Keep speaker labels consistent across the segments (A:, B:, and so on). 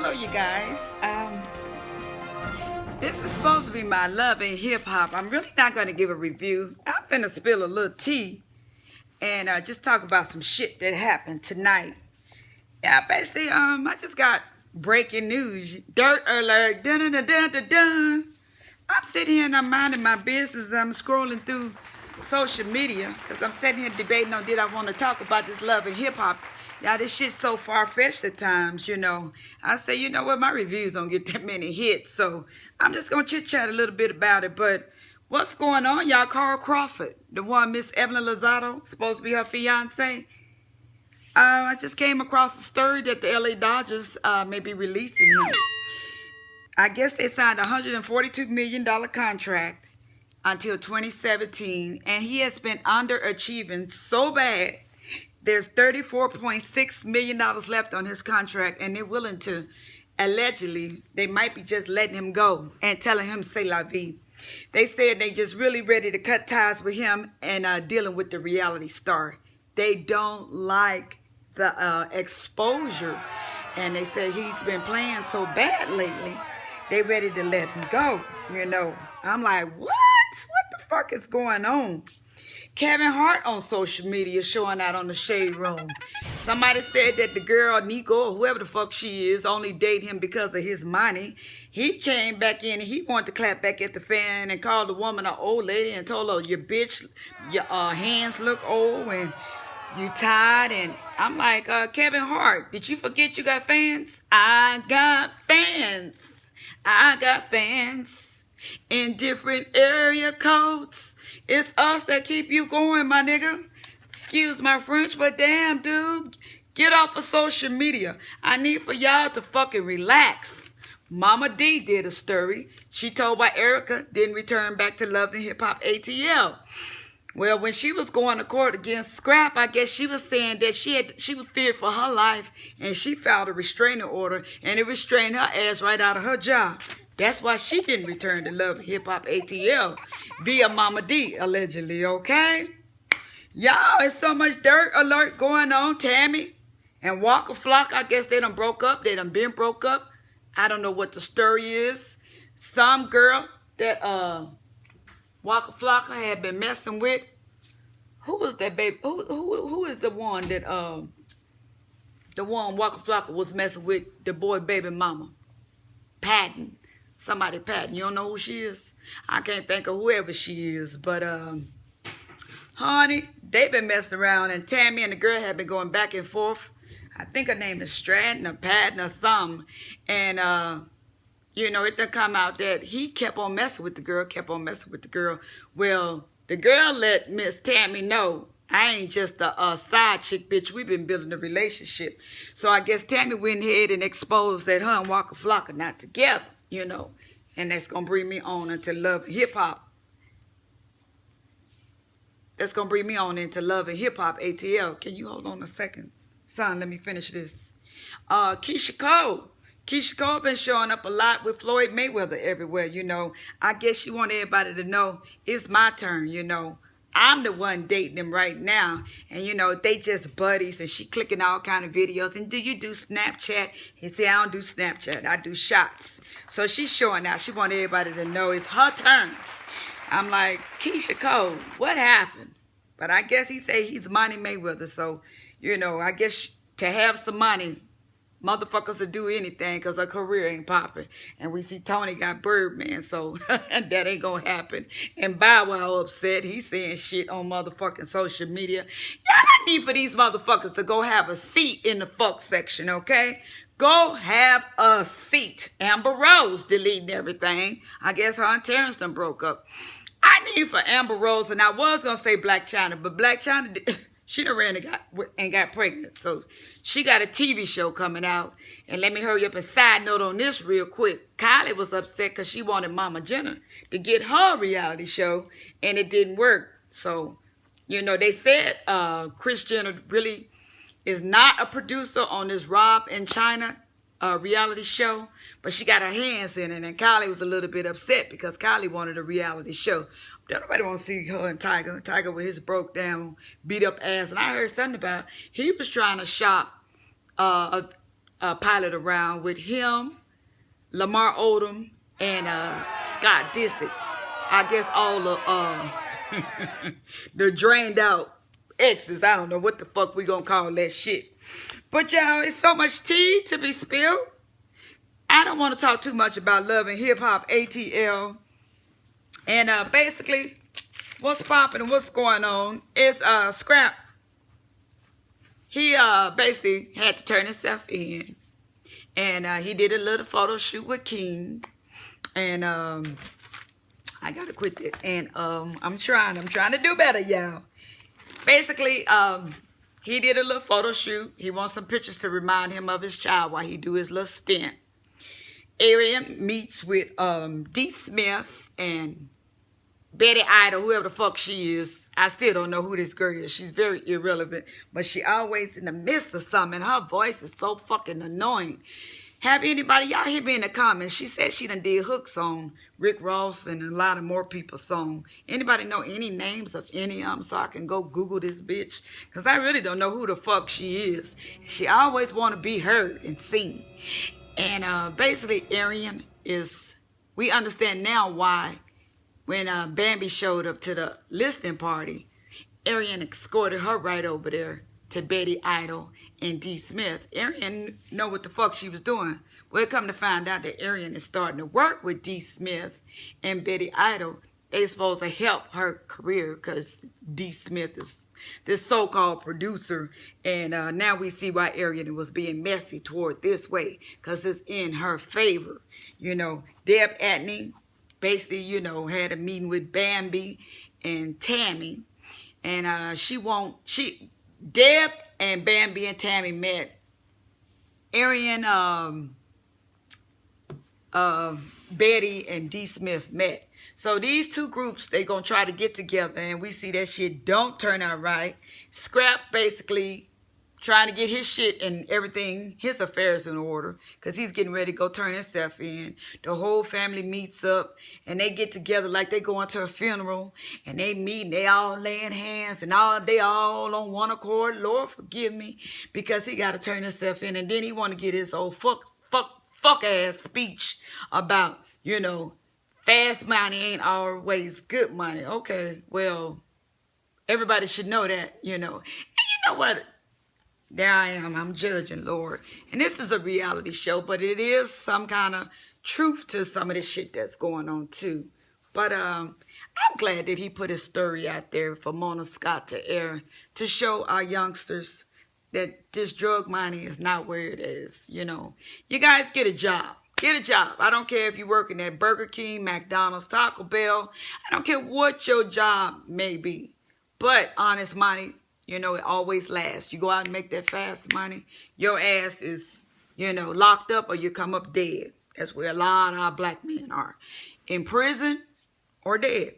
A: Hello, you guys. This is supposed to be my love and hip hop. I'm really not going to give a review. I'm finna spill a little tea and just talk about some shit that happened tonight. Yeah, basically, I just got breaking news. Dirt alert. Dun dun dun dun dun dun. I'm sitting here and I'm minding my business. I'm scrolling through social media because I'm sitting here debating on did I want to talk about this love and hip hop. Yeah, this shit's so far-fetched at times, you know. I say, you know what, my reviews don't get that many hits, so I'm just going to chit-chat a little bit about it. But what's going on, y'all? Carl Crawford, the one Miss Evelyn Lozado, supposed to be her fiance. I just came across a story that the LA Dodgers may be releasing him. I guess they signed a $142 million contract until 2017, and he has been underachieving so bad. There's $34.6 million left on his contract, and they're willing to, allegedly, they might be just letting him go and telling him c'est la vie. They said they just really ready to cut ties with him and dealing with the reality star. They don't like the exposure, and they said he's been playing so bad lately, they ready to let him go, you know. I'm like, what? What the fuck is going on? Kevin Hart on social media showing out on the Shade Room. Somebody said that the girl, Nico, or whoever the fuck she is, only date him because of his money. He came back in and he wanted to clap back at the fan and called the woman an old lady and told her, "Your bitch, your hands look old and you tired." And I'm like, Kevin Hart, did you forget you got fans? I got fans. I got fans in different area codes. It's us that keep you going, my nigga. Excuse my French, but damn, dude, get off of social media. I need for y'all to fucking relax. Mama D did a story. She told why Erica didn't return back to Love and Hip Hop ATL. Well, when she was going to court against Scrap, I guess she was saying that she was feared for her life, and she filed a restraining order, and it restrained her ass right out of her job. That's why she didn't return to Love Hip Hop ATL via Mama D, allegedly, okay? Y'all, it's so much dirt alert going on. Tammy and Waka Flaka, I guess they done broke up. They done been broke up. I don't know what the story is. Some girl that Waka Flaka had been messing with. Who was that baby? Who is the one that the one Waka Flaka was messing with, the boy baby mama? Patton. Somebody Patton. You don't know who she is? I can't think of whoever she is. But, honey, they been messing around. And Tammy and the girl have been going back and forth. I think her name is Stratton or Patton or something. And, you know, it done come out that he kept on messing with the girl, Well, the girl let Miss Tammy know, I ain't just a side chick, bitch. We've been building a relationship. So I guess Tammy went ahead and exposed that her and Waka Flocka not together, you know. And that's going to bring me on into Love and Hip Hop. That's going to bring me on into Love and Hip Hop ATL. Can you hold on a second? Son, let me finish this. Keisha Cole been showing up a lot with Floyd Mayweather everywhere, you know. I guess she want everybody to know it's my turn, you know. I'm the one dating him right now. And, you know, they just buddies. And she clicking all kind of videos. And do you do Snapchat? He said, I don't do Snapchat. I do shots. So she's showing out. She want everybody to know it's her turn. I'm like, Keisha Cole, what happened? But I guess he say he's Money Mayweather. So, you know, I guess to have some money, motherfuckers will do anything because her career ain't popping. And we see Tony got Birdman, so that ain't gonna happen. And Bow Wow upset. He's saying shit on motherfucking social media. Y'all not need for these motherfuckers to go have a seat in the fuck section, okay? Go have a seat. Amber Rose deleting everything. I guess her and Terrence done broke up. I need for Amber Rose, and I was gonna say Black China, but Black China she done ran and got pregnant. So she got a TV show coming out. And let me hurry up and side note on this real quick. Kylie was upset because she wanted Mama Jenna to get her reality show. And it didn't work. So, you know, they said Kris Jenner really is not a producer on this Rob and China reality show. But she got her hands in it. And Kylie was a little bit upset because Kylie wanted a reality show. Nobody want to see her and Tiger. Tiger with his broke down, beat up ass. And I heard something about he was trying to shop pilot around with him, Lamar Odom, and Scott Disick. I guess all the the drained out exes. I don't know what the fuck we gonna call that shit. But y'all, it's so much tea to be spilled. I don't want to talk too much about love and hip hop ATL. And basically, what's popping and what's going on is Scrap. He basically had to turn himself in. And he did a little photo shoot with King. And I gotta quit that. And I'm trying to do better, y'all. Basically, he did a little photo shoot. He wants some pictures to remind him of his child while he do his little stint. Arian meets with D.Smith and Betty Idol, whoever the fuck she is. I still don't know who this girl is. She's very irrelevant. But she always in the midst of something. Her voice is so fucking annoying. Have anybody, y'all hit me in the comments. She said she done did hooks on Rick Ross and a lot of more people's song. Anybody know any names of any of them so I can go Google this bitch? Because I really don't know who the fuck she is. She always want to be heard and seen. And basically, Arian is, we understand now why when Bambi showed up to the listening party, Arian escorted her right over there to Betty Idol and D.Smith. Arian know what the fuck she was doing. Well, come to find out that Arian is starting to work with D.Smith and Betty Idol. They supposed to help her career because D.Smith is this so-called producer. And now we see why Arian was being messy toward this way because it's in her favor. You know, Deb Atney basically, you know, had a meeting with Bambi and Tammy. And Deb and Bambi and Tammy met. Arian, Betty and D.Smith met. So these two groups, they gonna try to get together, and we see that shit don't turn out right. Scrap basically trying to get his shit and everything, his affairs in order, because he's getting ready to go turn himself in. The whole family meets up, and they get together like they going to a funeral, and they meet, and they all laying hands, and they all on one accord. Lord, forgive me, because he got to turn himself in, and then he want to get his old fuck ass speech about, you know, fast money ain't always good money. Okay, well, everybody should know that, you know. And you know what? There I am. I'm judging, Lord. And this is a reality show, but it is some kind of truth to some of this shit that's going on, too. But I'm glad that he put his story out there for Mona Scott to air to show our youngsters that this drug money is not where it is, you know. You guys get a job. Get a job. I don't care if you're working at Burger King, McDonald's, Taco Bell. I don't care what your job may be. But honest money, you know, it always lasts. You go out and make that fast money, your ass is, you know, locked up or you come up dead. That's where a lot of our black men are. In prison or dead.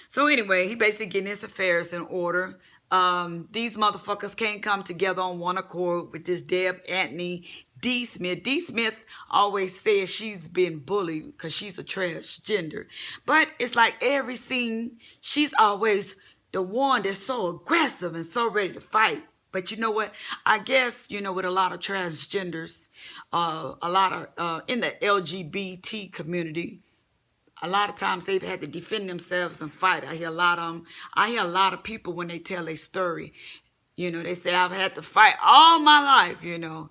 A: So anyway, he basically getting his affairs in order. These motherfuckers can't come together on one accord with this Deb Anthony D.Smith. D.Smith always says she's been bullied because she's a transgender. But it's like every scene, she's always the one that's so aggressive and so ready to fight. But you know what? I guess, you know, with a lot of transgenders, a lot of in the LGBT community, a lot of times they've had to defend themselves and fight. I hear a lot of people when they tell their story, you know, they say, I've had to fight all my life, you know.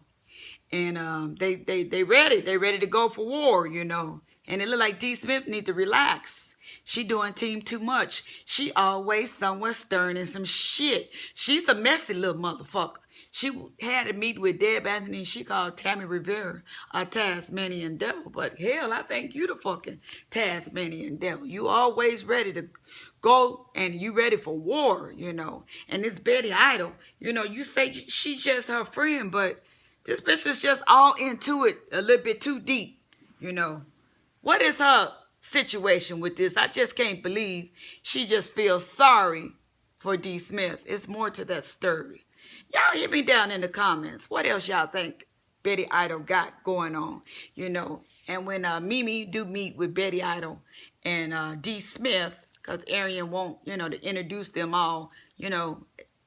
A: And they ready to go for war, you know. And it look like D.Smith need to relax. She doing team too much. She always somewhere stirring in some shit. She's a messy little motherfucker. She had a meet with Deb Anthony. She called Tammy Rivera a Tasmanian devil. But hell, I think you the fucking Tasmanian devil. You always ready to go and you ready for war, you know. And this Betty Idol, you know, you say she's just her friend, but this bitch is just all into it a little bit too deep, you know. What is her situation with this? I just can't believe she just feels sorry for D.Smith. It's more to that story. Y'all hit me down in the comments. What else y'all think Betty Idol got going on? You know, and when Mimi do meet with Betty Idol and D.Smith, because Arian won't, you know, to introduce them all, you know,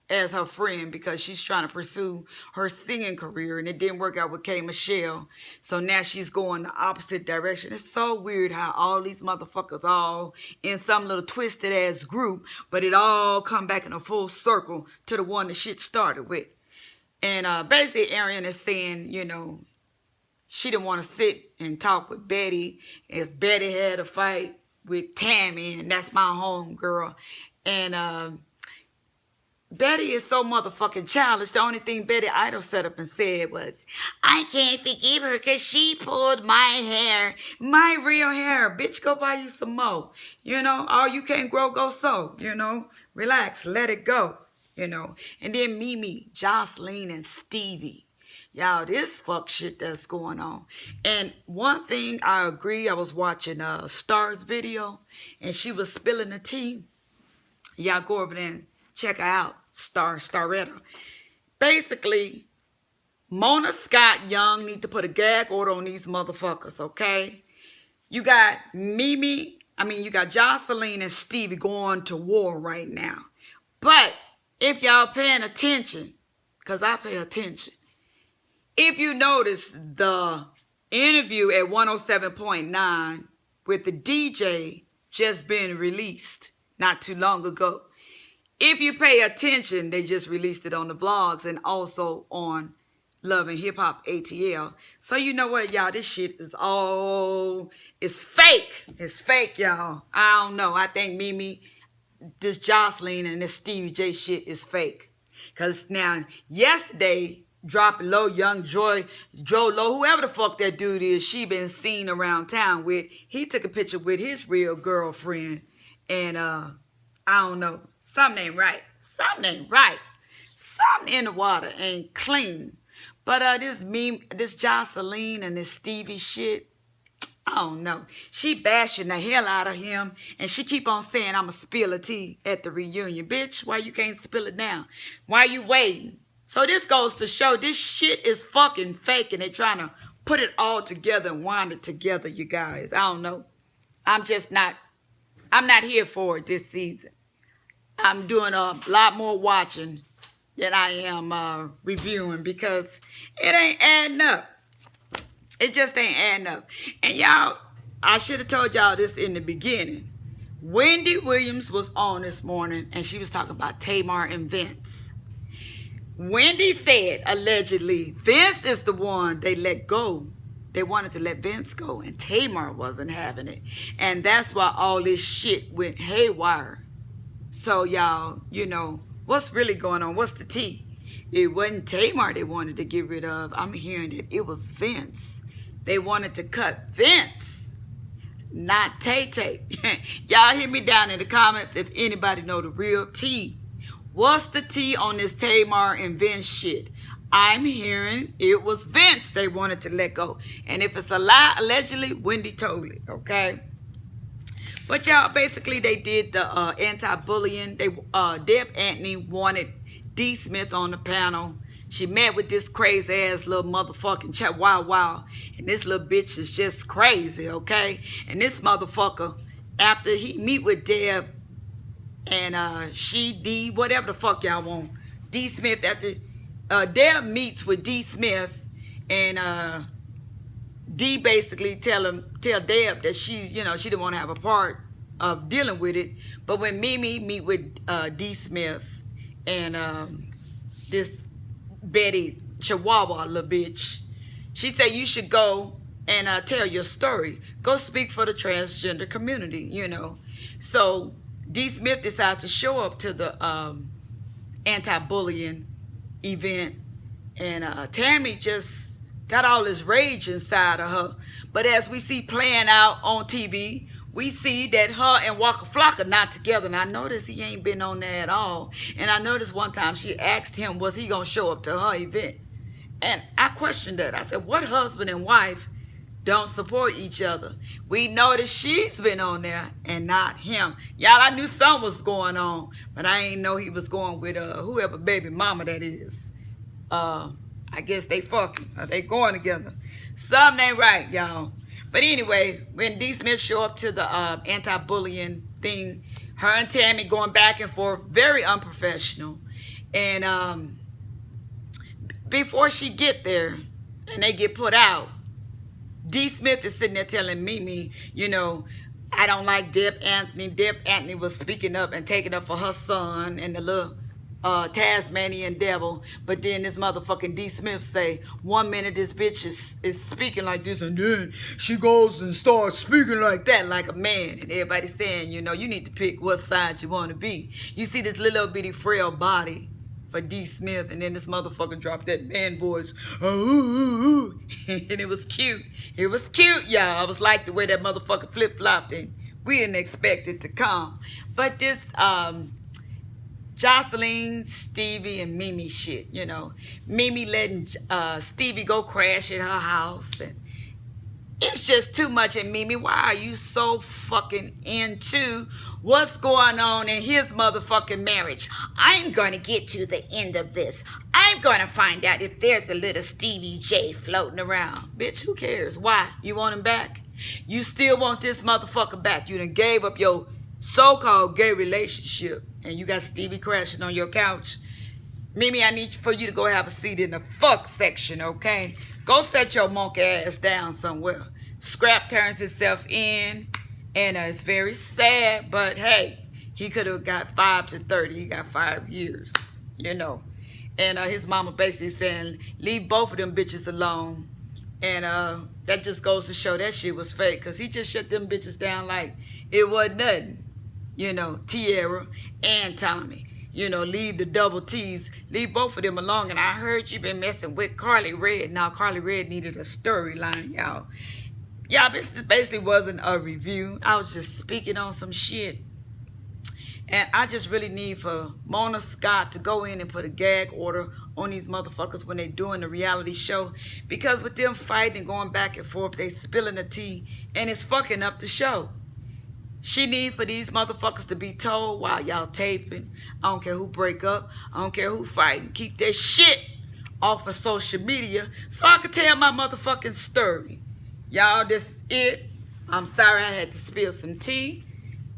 A: as her friend because she's trying to pursue her singing career and it didn't work out with K. Michelle. So now she's going the opposite direction. It's so weird how all these motherfuckers all in some little twisted ass group, but it all come back in a full circle to the one that shit started with. And basically Arian is saying, you know, she didn't want to sit and talk with Betty as Betty had a fight with Tammy, and that's my home girl. And Betty is so motherfucking childish. The only thing Betty Idol set up and said was, I can't forgive her because she pulled my hair. My real hair. Bitch, go buy you some more. You know, all you can't grow, go sow. You know, relax, let it go. You know, and then Mimi, Jocelyn, and Stevie. Y'all, this fuck shit that's going on. And one thing I agree, I was watching Star's video, and she was spilling the tea. Y'all go over there and check her out, Staretta. Basically, Mona Scott Young need to put a gag order on these motherfuckers, okay? You got you got Jocelyn and Stevie going to war right now. But if y'all paying attention, because I pay attention, if you notice the interview at 107.9 with the DJ just been released not too long ago. If you pay attention, they just released it on the vlogs and also on Love and Hip Hop ATL. So you know what, y'all? This shit is it's fake. It's fake, y'all. I don't know. I think Mimi, this Jocelyn and this Stevie J shit is fake. Because now, yesterday, dropping Low, Young Joe Low, whoever the fuck that dude is, she been seen around town with. He took a picture with his real girlfriend. And I don't know. Something ain't right. Something ain't right. Something in the water ain't clean. But this Jocelyn and this Stevie shit, I don't know. She bashing the hell out of him. And she keep on saying, I'ma spill a tea at the reunion. Bitch, why you can't spill it now? Why you waiting? So this goes to show this shit is fucking fake. And they trying to put it all together and wind it together, you guys. I don't know. I'm not here for it this season. I'm doing a lot more watching than I am reviewing because it ain't adding up. It just ain't adding up. And y'all, I should have told y'all this in the beginning. Wendy Williams was on this morning and she was talking about Tamar and Vince. Wendy said, allegedly, Vince is the one they let go. They wanted to let Vince go and Tamar wasn't having it. And that's why all this shit went haywire. So y'all, you know, what's really going on? What's the tea? It wasn't Tamar they wanted to get rid of. I'm hearing that it was Vince. They wanted to cut Vince, not Tay-Tay. Y'all hit me down in the comments if anybody know the real tea. What's the tea on this Tamar and Vince shit? I'm hearing it was Vince they wanted to let go. And if it's a lie, allegedly, Wendy told it, okay? But y'all, basically, they did the anti-bullying. Deb Anthony wanted D.Smith on the panel. She met with this crazy-ass little motherfucking chat. Wow. And this little bitch is just crazy, okay? And this motherfucker, after he meet with Deb and D, whatever the fuck y'all want, D.Smith, after Deb meets with D.Smith and D basically tell Deb that she's, you know, she didn't want to have a part of dealing with it. But when Mimi meet with D.Smith and this Betty Chihuahua little bitch, she said you should go and tell your story. Go speak for the transgender community, you know. So D.Smith decides to show up to the anti-bullying event. And Tammy just got all this rage inside of her. But as we see playing out on TV, we see that her and Waka Flaka not together. And I noticed he ain't been on there at all. And I noticed one time she asked him, was he going to show up to her event? And I questioned that. I said, what husband and wife don't support each other? We know that she's been on there and not him. Y'all, I knew something was going on. But I ain't know he was going with whoever baby mama that is. I guess they fucking, or they going together. Something ain't right, y'all. But anyway, when D.Smith show up to the anti-bullying thing, her and Tammy going back and forth, very unprofessional. And before she get there and they get put out, D.Smith is sitting there telling Mimi, you know, I don't like Deb Anthony. Deb Anthony was speaking up and taking up for her son and the little Tasmanian devil. But then this motherfucking D.Smith say, 1 minute this bitch is speaking like this, and then she goes and starts speaking like that, like a man. And everybody's saying, you know, you need to pick what side you want to be. You see this little bitty frail body for D.Smith, and then this motherfucker dropped that man voice, and it was cute. It was cute, y'all. I was like the way that motherfucker flip-flopped, and we didn't expect it to come. But this Jocelyn, Stevie, and Mimi shit, you know. Mimi letting Stevie go crash at her house, and it's just too much. And Mimi, why are you so fucking into what's going on in his motherfucking marriage? I'm gonna get to the end of this. I'm gonna find out if there's a little Stevie J floating around. Bitch, who cares? Why? You want him back? You still want this motherfucker back. You done gave up your so-called gay relationship, and you got Stevie crashing on your couch. Mimi, I need for you to go have a seat in the fuck section, okay? Go set your monkey ass down somewhere. Scrap turns himself in, and it's very sad, but hey, he could have got 5 to 30. He got 5 years, you know. And his mama basically saying, leave both of them bitches alone. And that just goes to show that shit was fake, because he just shut them bitches down like it wasn't nothing. You know, Tierra and Tommy. You know, leave the double T's. Leave both of them alone. And I heard you been messing with Carly Red. Now, Carly Red needed a storyline, y'all. Y'all, this basically wasn't a review. I was just speaking on some shit. And I just really need for Mona Scott to go in and put a gag order on these motherfuckers when they doing the reality show. Because with them fighting and going back and forth, they spilling the tea. And it's fucking up the show. She need for these motherfuckers to be told while y'all taping. I don't care who break up. I don't care who fighting. Keep that shit off of social media so I can tell my motherfucking story. Y'all, this it. I'm sorry I had to spill some tea.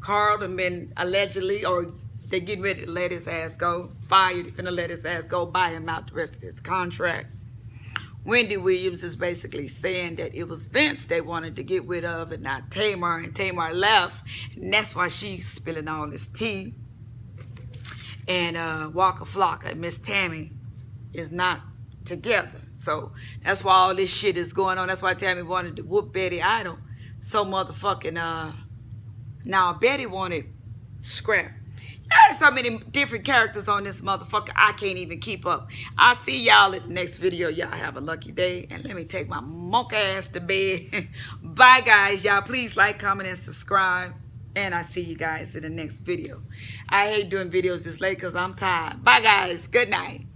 A: Carl done been allegedly, or they getting ready to let his ass go. Fired. They finna let his ass go. Buy him out the rest of his contracts. Wendy Williams is basically saying that it was Vince they wanted to get rid of and not Tamar, and Tamar left, and that's why she's spilling all this tea. And Waka Flaka and Miss Tammy is not together. So that's why all this shit is going on. That's why Tammy wanted to whoop Betty Idol. So motherfucking, now Betty wanted scrap. There's so many different characters on this motherfucker, I can't even keep up. I'll see y'all in the next video. Y'all have a lucky day. And let me take my monk ass to bed. Bye, guys. Y'all please like, comment, and subscribe. And I'll see you guys in the next video. I hate doing videos this late because I'm tired. Bye, guys. Good night.